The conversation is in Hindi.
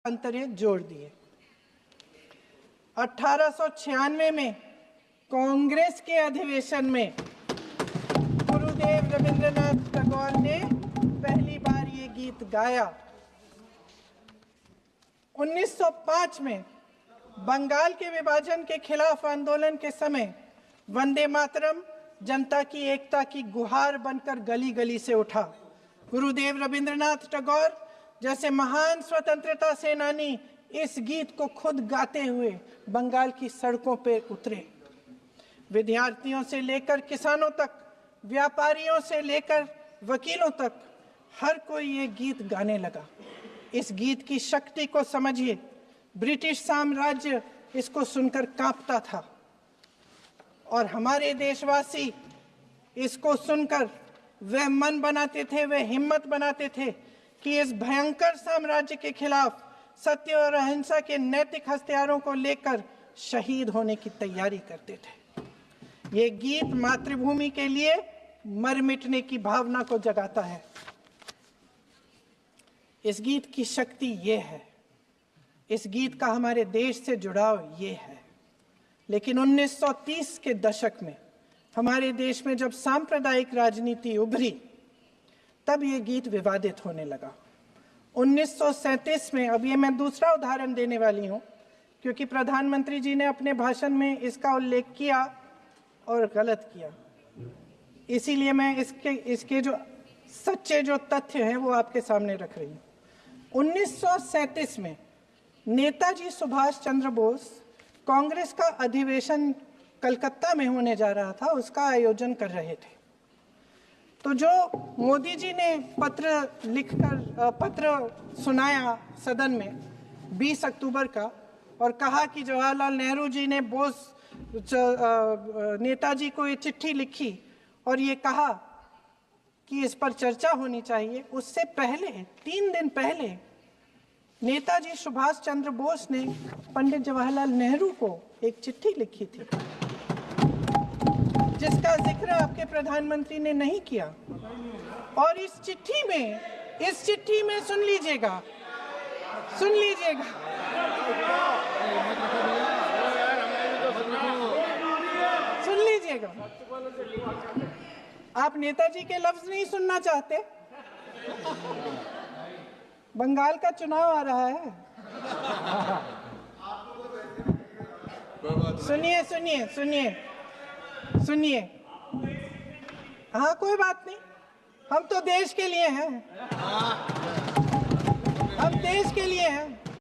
अंतरे जोड़ दिए। 1896 में कांग्रेस के अधिवेशन में गुरुदेव रविंद्रनाथ टैगोर ने पहली बार ये गीत गाया। 1905 में बंगाल के विभाजन के खिलाफ आंदोलन के समय वंदे मातरम जनता की एकता की गुहार बनकर गली गली से उठा। गुरुदेव रविंद्रनाथ टैगोर जैसे महान स्वतंत्रता सेनानी इस गीत को खुद गाते हुए बंगाल की सड़कों पर उतरे। विद्यार्थियों से लेकर किसानों तक, व्यापारियों से लेकर वकीलों तक हर कोई ये गीत गाने लगा। इस गीत की शक्ति को समझिए। ब्रिटिश साम्राज्य इसको सुनकर कांपता था और हमारे देशवासी इसको सुनकर वह मन बनाते थे, वह हिम्मत बनाते थे कि इस भयंकर साम्राज्य के खिलाफ सत्य और अहिंसा के नैतिक हथियारों को लेकर शहीद होने की तैयारी करते थे। ये गीत मातृभूमि के लिए मर मिटने की भावना को जगाता है। इस गीत की शक्ति ये है, इस गीत का हमारे देश से जुड़ाव ये है। लेकिन 1930 के दशक में हमारे देश में जब सांप्रदायिक राजनीति उभरी, तब ये गीत विवादित होने लगा। 1937 में, अब ये मैं दूसरा उदाहरण देने वाली हूँ क्योंकि प्रधानमंत्री जी ने अपने भाषण में इसका उल्लेख किया और गलत किया, इसीलिए मैं इसके जो सच्चे जो तथ्य हैं वो आपके सामने रख रही हूँ। 1937 में नेताजी सुभाष चंद्र बोस कांग्रेस का अधिवेशन कलकत्ता में होने जा रहा था, उसका आयोजन कर रहे थे। तो जो मोदी जी ने पत्र सुनाया सदन में 20 अक्टूबर का और कहा कि जवाहरलाल नेहरू जी ने नेताजी को ये चिट्ठी लिखी और ये कहा कि इस पर चर्चा होनी चाहिए, उससे पहले 3 दिन पहले नेताजी सुभाष चंद्र बोस ने पंडित जवाहरलाल नेहरू को एक चिट्ठी लिखी थी जिसका जिक्र आपके प्रधानमंत्री ने नहीं किया। और इस चिट्ठी में सुन लीजिएगा, आप नेताजी के लफ्ज नहीं सुनना चाहते? बंगाल का चुनाव आ रहा है। सुनिए। हाँ, कोई बात नहीं, हम तो देश के लिए हैं, हम देश के लिए हैं।